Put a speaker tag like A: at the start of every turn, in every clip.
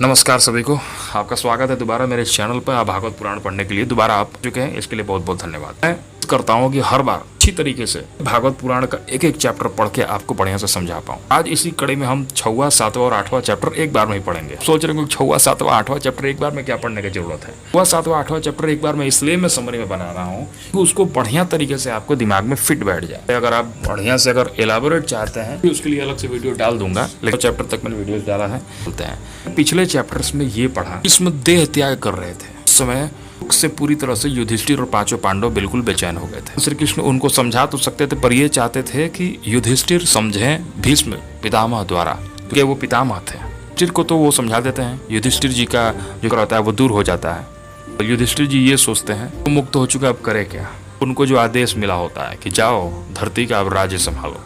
A: नमस्कार सभी को, आपका स्वागत है दोबारा मेरे चैनल पर। आप भागवत पुराण पढ़ने के लिए दोबारा आ चुके हैं, इसके लिए बहुत बहुत धन्यवाद। मैं करता हूँ कि हर बार अच्छी तरीके से भागवत पुराण का एक एक चैप्टर पढ़ के आपको बढ़िया से समझा पाऊँ। आज इसी कड़ी में हम 6वां, 7वां और 8वां चैप्टर एक बार में ही पढ़ेंगे। सोच रहे हैं 6वां, 7वां, 8वां चैप्टर एक बार में क्या पढ़ने की जरूरत है। 6वां, 7वां, 8वां चैप्टर एक बार में इसलिए मैं समरी में बना रहा हूँ कि उसको बढ़िया तरीके से आपको दिमाग में फिट बैठ जाए। अगर आप बढ़िया से अगर एलाबोरेट चाहते हैं तो उसके लिए अलग से वीडियो डाल दूंगा, लेकिन चैप्टर तक मैंने वीडियो डाला है। बोलते हैं पिछले चैप्टर्स में ये पढ़ा, इसमें देह त्याग कर रहे थे। उस समय से पूरी तरह से युधिष्ठिर और पांचों पांडव बिल्कुल बेचैन हो गए थे। श्री कृष्ण उनको समझा तो सकते थे, पर ये चाहते थे कि युधिष्ठिर समझे भीष्म पितामह द्वारा, क्योंकि वो पितामह थे। युधिष्ठिर को तो वो समझा देते हैं, युधिष्ठिर जी का जो रहता है वो दूर हो जाता है। तो युधिष्ठिर जी ये सोचते हैं वो मुक्त हो चुका, अब करे क्या। उनको जो आदेश मिला होता है कि जाओ धरती का अब राज्य संभालो,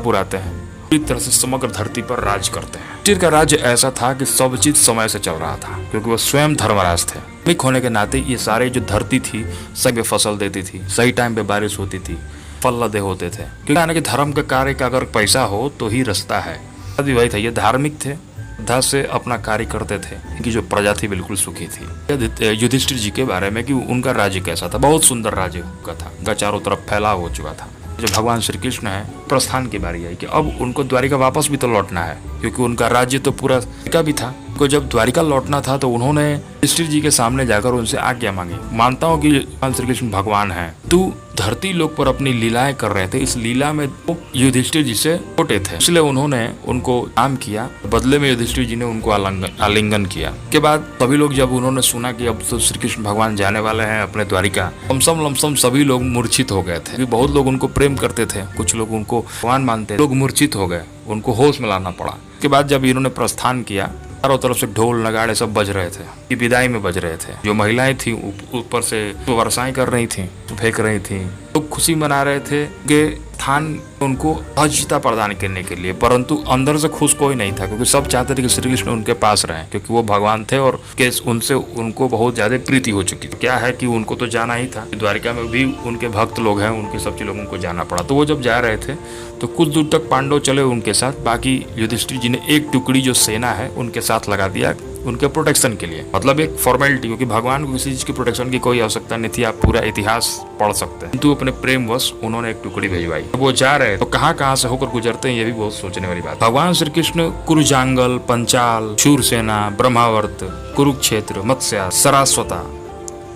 A: बुराते हैं पूरी तरह से समग्र धरती पर राज करते हैं। युधिष्ठिर का राज्य ऐसा था कि सब चीज समय से चल रहा था, क्योंकि वो स्वयं धर्मराज थे। मिक होने के नाते ये सारे जो धरती थी सही पे फसल देती थी, सही टाइम पे बारिश होती थी, फल लदे होते थे। क्योंकि धर्म के कार्य का अगर पैसा हो तो ही रास्ता है। वही था, ये धार्मिक थे, श्रद्धा से अपना कार्य करते थे। इनकी जो प्रजा थी बिल्कुल सुखी थी। युधिष्ठिर जी के बारे में कि उनका राज्य कैसा था, बहुत सुंदर राज्य का था, चारों तरफ फैलाव हो चुका था। जो भगवान श्री कृष्ण है, प्रस्थान की बारी आई कि अब उनको द्वारिका वापस भी तो लौटना है, क्योंकि उनका राज्य तो पूरा का भी था। उनको जब द्वारिका लौटना था तो उन्होंने युधिष्ठिर जी के सामने जाकर उनसे आज्ञा मांगी। मानता हूँ कि भगवान श्री कृष्ण भगवान है, तू धरती लोक पर अपनी लीलाएं कर रहे थे, इस लीला में वो युधिष्ठिर जी से छोटे थे, इसलिए उन्होंने उनको काम किया। बदले में युधिष्ठिर जी ने उनको आलिंगन किया। के बाद सभी लोग जब उन्होंने सुना कि अब तो श्री कृष्ण भगवान जाने वाले हैं अपने द्वारिका, लमसम सभी लोग मूर्छित हो गए थे। बहुत लोग उनको प्रेम करते थे, कुछ लोग उनको भगवान मानते, लोग मूर्छित हो गए, उनको होश में लाना पड़ा। के बाद जब इन्होंने प्रस्थान किया, चारों तरफ से ढोल नगाड़े सब बज रहे थे, ये विदाई में बज रहे थे। जो महिलाएं थी ऊपर से वर्षाएं कर रही थी, फेंक रही थी, लोग खुशी मना रहे थे कि स्थान उनको अजिता प्रदान करने के लिए, परंतु अंदर से खुश कोई नहीं था, क्योंकि सब चाहते थे कि श्री कृष्ण उनके पास रहे, क्योंकि वो भगवान थे और उनसे उनको बहुत ज्यादा प्रीति हो चुकी थी। क्या है कि उनको तो जाना ही था, द्वारिका में भी उनके भक्त लोग हैं, उनके सब लोगों को जाना पड़ा। तो वो जब जा रहे थे तो कुछ दूर तक पांडव चले उनके साथ, बाकी युधिष्ठिर जी ने एक टुकड़ी जो सेना है उनके साथ लगा दिया उनके प्रोटेक्शन के लिए, मतलब एक फॉर्मेलिटी, क्योंकि भगवान को किसी चीज की प्रोटेक्शन की कोई आवश्यकता नहीं थी। आप पूरा इतिहास पढ़ सकते हैं, किंतु अपने प्रेम वश उन्होंने एक टुकड़ी भिजवाई। वो जा रहे तो कहाँ से होकर गुजरते हैं, ये भी बहुत सोचने वाली बात। भगवान श्री कृष्ण कुरुजांगल, पंचाल, शूरसेना, ब्रह्मावर्त, कुरुक्षेत्र, मत्स्या, सरास्वता,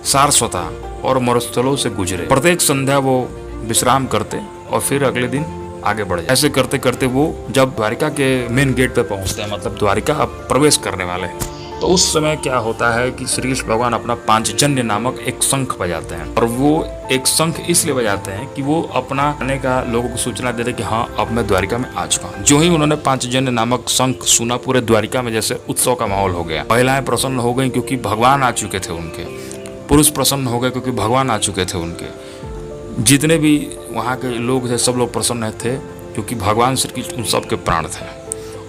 A: सारस्वता और मरुस्थलों से गुजरे। प्रत्येक संध्या वो विश्राम करते और फिर अगले दिन आगे बढ़ जाए। ऐसे करते करते वो जब द्वारिका के मेन गेट पे पहुंचते हैं, मतलब द्वारिका अब प्रवेश करने वाले हैं, तो उस समय क्या होता है कि श्री कृष्ण भगवान अपना पांचजन्य नामक एक शंख बजाते हैं। और वो एक शंख इसलिए बजाते हैं कि वो अपना आने का लोगों को सूचना देते कि हाँ अब मैं द्वारिका में आ चुका हूँ। जो ही उन्होंने पांचजन्य नामक शंख सुना, पूरे द्वारिका में जैसे उत्सव का माहौल हो गया। महिलाएं प्रसन्न हो गई क्योंकि भगवान आ चुके थे उनके, पुरुष प्रसन्न हो गए क्योंकि भगवान आ चुके थे उनके, जितने भी वहाँ के लोग थे सब लोग प्रसन्न थे क्योंकि भगवान श्री कृष्ण उन सब के प्राण थे।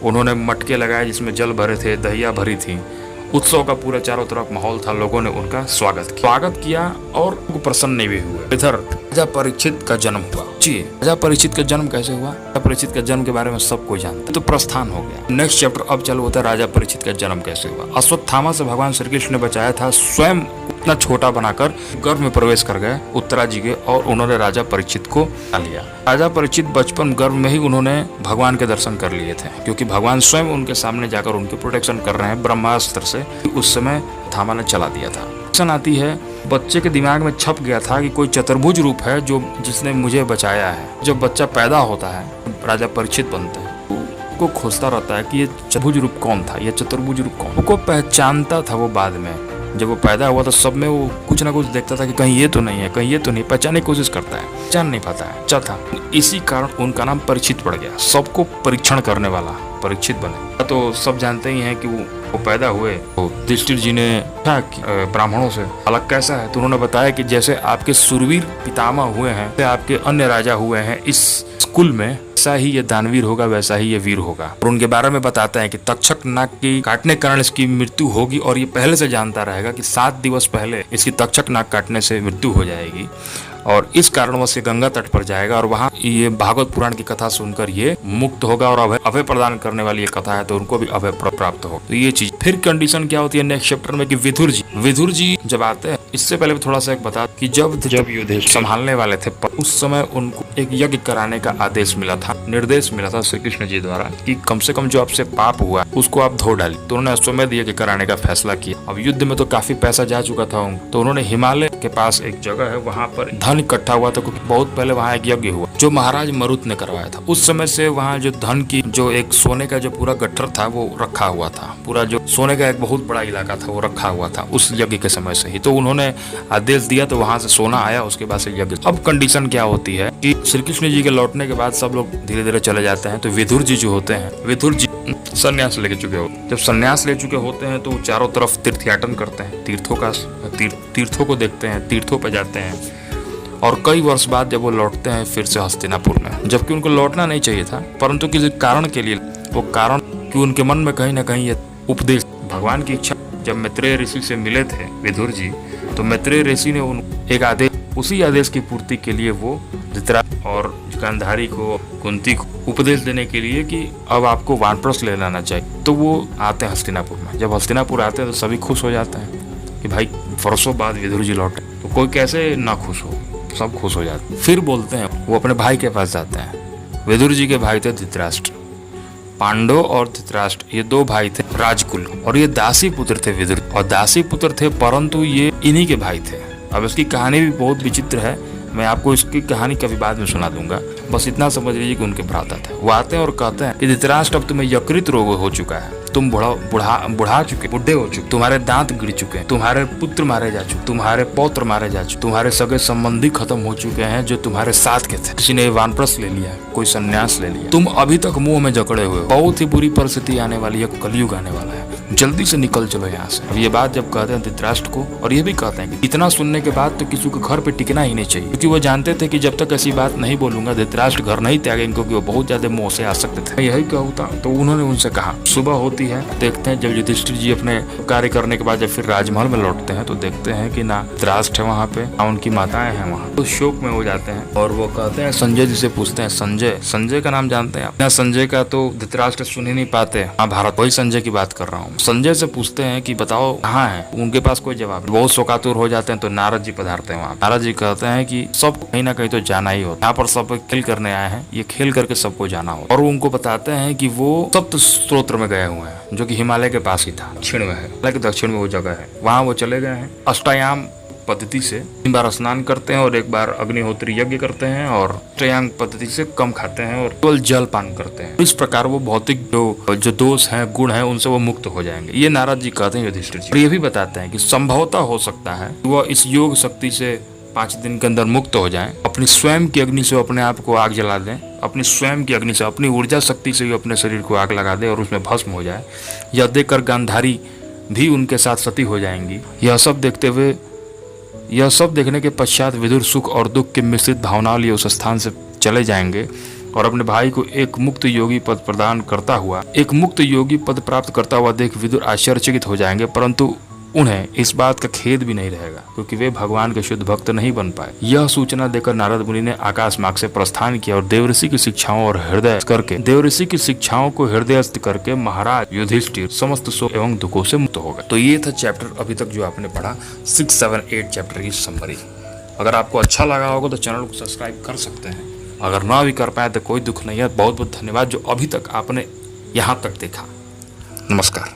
A: उन्होंने मटके लगाए जिसमें जल भरे थे, दहिया भरी थी, उत्सव का पूरा चारों तरफ माहौल था। लोगों ने उनका स्वागत किया और प्रसन्न भी हुए। इधर राजा परीक्षित का जन्म हुआ। जी, राजा परीक्षित का जन्म कैसे हुआ? राजा परीक्षित का जन्म के बारे में सब कोई जानता है, तो प्रस्थान हो गया। नेक्स्ट चैप्टर अब चालू होता है, राजा परीक्षित का जन्म कैसे हुआ। अश्वत्थामा से भगवान श्री कृष्ण ने बचाया था, स्वयं इतना छोटा बनाकर गर्भ में प्रवेश कर गए उत्तरा जी के, और उन्होंने राजा परीक्षित को लिया। राजा परीक्षित बचपन गर्भ में ही उन्होंने भगवान के दर्शन कर लिए थे, क्योंकि भगवान स्वयं उनके सामने जाकर उनकी प्रोटेक्शन कर रहे हैं ब्रह्मास्त्र से। उस समय थामा ने चला दिया था। आती है, बच्चे के दिमाग में छप गया था कि कोई चतुर्भुज रूप है जो जिसने मुझे बचाया है। जब बच्चा पैदा होता है, राजा परीक्षित बनते हैं, को खोजता रहता है कि ये चतुर्भुज रूप कौन था, ये चतुर्भुज रूप कौन। वो पहचानता था। वो बाद में जब वो पैदा हुआ तो सब में वो कुछ ना कुछ देखता था कि कहीं ये तो नहीं है, कहीं ये तो नहीं, पहचानने की कोशिश करता है, पहचान नहीं पाता है, था। इसी कारण उनका नाम परीक्षित पड़ गया। सबको परीक्षण करने वाला परीक्षित बने। तो सब जानते ही हैं कि वो पैदा हुए तो युधिष्ठिर जी ने पूछा ब्राह्मणों से अलग कैसा है, तो उन्होंने बताया कि जैसे आपके सुरवीर पितामह हुए हैं, जैसे आपके अन्य राजा हुए हैं इस कुल में, वैसा ही ये दानवीर होगा, वैसा ही ये वीर होगा। और उनके बारे में बताते हैं कि तक्षक नाग की काटने के कारण इसकी मृत्यु होगी, और ये पहले से जानता रहेगा कि 7 दिवस पहले इसकी तक्षक नाग काटने से मृत्यु हो जाएगी। और इस कारणवश ये गंगा तट पर जाएगा और वहाँ ये भागवत पुराण की कथा सुनकर ये मुक्त होगा और अभय प्रदान करने वाली ये कथा है तो उनको भी अभय प्राप्त हो। तो ये चीज फिर कंडीशन क्या होती है नेक्स्ट चैप्टर में कि विदुर जी जब आते हैं, इससे पहले थोड़ा सा एक बता कि जब युधिष्ठिर संभालने वाले थे उस समय उनको एक यज्ञ कराने का आदेश मिला था, निर्देश मिला था श्री कृष्ण जी द्वारा कि कम से कम जो आपसे पाप हुआ उसको आप धो डालिए। तो उन्होंने अश्वमेध यज्ञ कराने का फैसला किया। अब युद्ध में तो काफी पैसा जा चुका था तो उन्होंने हिमालय के पास एक जगह है वहाँ पर धन इकट्ठा हुआ था क्योंकि बहुत पहले वहाँ एक यज्ञ हुआ जो महाराज मरुत ने करवाया था। उस समय से वहाँ जो धन की जो एक सोने का जो पूरा गट्ठर था वो रखा हुआ था, पूरा जो सोने का एक बहुत बड़ा इलाका था वो रखा हुआ था उस यज्ञ के समय से ही। तो उन्होंने आदेश दिया तो वहां से सोना आया, उसके बाद से यज्ञ। अब कंडीशन क्या होती है कि श्री कृष्ण जी के लौटने के बाद सब लोग धीरे धीरे चले जाते हैं। तो विदुर जी जो होते हैं, विदुर जी संन्यास ले चुके हो, जब संन्यास ले चुके होते हैं तो चारों तरफ तीर्थयाटन करते हैं, तीर्थों को देखते हैं, तीर्थों पर जाते हैं और कई वर्ष बाद जब वो लौटते हैं फिर से हस्तिनापुर में, जबकि उनको लौटना नहीं चाहिए था परंतु किसी कारण के लिए, वो कारण कि उनके मन में कहीं ना कहीं ये उपदेश, भगवान की इच्छा। जब मैत्रेय ऋषि से मिले थे विदुर जी तो मैत्रेय ऋषि ने उन एक आदेश, उसी आदेश की पूर्ति के लिए वो धृतराष्ट्र और गांधारी को, कुंती को उपदेश देने के लिए कि अब आपको वानप्रस्थ ले लेना चाहिए। तो वो आते हैं हस्तिनापुर में। जब हस्तिनापुर आते हैं तो सभी खुश हो जाते हैं कि भाई वर्षों बाद विदुर जी लौटे, तो कोई कैसे ना खुश हो, सब खुश हो जाते हैं। फिर बोलते हैं वो अपने भाई के पास जाते हैं। विदुर जी के भाई थे धृतराष्ट्र, पांडव और धृतराष्ट्र ये दो भाई थे राजकुल और ये दासी पुत्र थे विदुर, और दासी पुत्र थे परंतु ये इन्हीं के भाई थे। अब इसकी कहानी भी बहुत विचित्र है, मैं आपको इसकी कहानी कभी बाद में सुना दूंगा, बस इतना समझ लीजिए कि उनके भ्राता थे। वो आते हैं और कहते हैं कि धृतराष्ट्र अब तुम्हें यकृत रोग हो चुका है, तुम बुढ़ा चुके, बुढ़े हो चुके, तुम्हारे दांत गिर चुके हैं, तुम्हारे पुत्र मारे जा चुके, तुम्हारे पौत्र मारे जा चुके, तुम्हारे सगे संबंधी खत्म हो चुके हैं जो तुम्हारे साथ के थे। किसी ने वानप्रस्थ ले लिया, कोई संन्यास ले लिया, तुम अभी तक मुंह में जकड़े हुए हो, बहुत ही बुरी परिस्थिति आने वाली है, कलयुग आने वाला है, जल्दी से निकल चलो यहाँ से। अब ये बात जब कहते हैं धृतराष्ट्र को, और ये भी कहते हैं कि इतना सुनने के बाद तो किसी को घर पे टिकना ही नहीं चाहिए, क्योंकि वो जानते थे कि जब तक ऐसी बात नहीं बोलूंगा धृतराष्ट्र घर नहीं त्यागेंगे, क्योंकि वो बहुत ज्यादा मोह से आ सकते थे। यही क्या होता, तो उन्होंने उनसे कहा। सुबह होती है, देखते हैं जब युधिष्ठिर जी अपने कार्य करने के बाद जब फिर राजमहल में लौटते हैं तो देखते हैं कि ना धृतराष्ट्र है वहाँ पे, ना उनकी माताएं हैं वहाँ, तो शोक में हो जाते हैं। और वो कहते हैं, संजय जी से पूछते हैं, संजय का नाम जानते हैं आप? संजय का तो धृतराष्ट्र सुन ही नहीं पाते, हाँ भारत, वही संजय की बात कर रहा हूँ। संजय से पूछते हैं कि बताओ कहाँ है, उनके पास कोई जवाब, बहुत शोकातुर हो जाते हैं। तो नारद जी पधारते हैं वहाँ। नारद जी कहते हैं कि सब कहीं ना कहीं तो जाना ही होता, यहाँ पर सब खेल करने आए हैं, ये खेल करके सबको जाना हो। और उनको बताते हैं कि वो सप्त स्त्रोत्र में गए हुए हैं जो कि हिमालय के पास ही था, दक्षिण में है, हिमालय के दक्षिण में वो जगह है, वहाँ वो चले गए हैं। अष्टायाम पद्धति से 3 बार स्नान करते हैं और 1 बार अग्निहोत्री यज्ञ करते हैं और अष्टांग पद्धति से कम खाते हैं और केवल जल पान करते हैं। इस प्रकार वो भौतिक जो दोष हैं, गुण हैं, उनसे वो मुक्त हो जाएंगे, ये नारद जी कहते हैं युधिष्ठिर जी। और ये भी बताते हैं कि संभवतः हो सकता है वह इस योग शक्ति से 5 दिन के अंदर मुक्त हो जाएं, अपनी स्वयं की अग्नि से अपने आप को आग जला दें, अपनी स्वयं की अग्नि से, अपनी ऊर्जा शक्ति से अपने शरीर को आग लगा दें और उसमें भस्म हो जाए। यह देखकर गांधारी भी उनके साथ सती हो जाएंगी। यह सब देखने के पश्चात विदुर सुख और दुख के मिश्रित भावनाओं लिए उस स्थान से चले जाएंगे और अपने भाई को एक मुक्त योगी पद प्रदान करता हुआ, एक मुक्त योगी पद प्राप्त करता हुआ देख विदुर आश्चर्यचकित हो जाएंगे, परंतु उन्हें इस बात का खेद भी नहीं रहेगा क्योंकि वे भगवान के शुद्ध भक्त नहीं बन पाए। यह सूचना देकर नारद मुनि ने आकाश मार्ग से प्रस्थान किया और देवऋषि की शिक्षाओं को हृदयस्थ करके महाराज युधिष्ठिर समस्त शोक एवं दुखों से मुक्त हो गए। तो ये था चैप्टर अभी तक जो आपने पढ़ा, 6, 7, 8 चैप्टर की समरी। अगर आपको अच्छा लगा होगा तो चैनल को सब्सक्राइब कर सकते हैं, अगर ना भी कर पाए तो कोई दुख नहीं है। बहुत बहुत धन्यवाद जो अभी तक आपने यहाँ तक देखा। नमस्कार।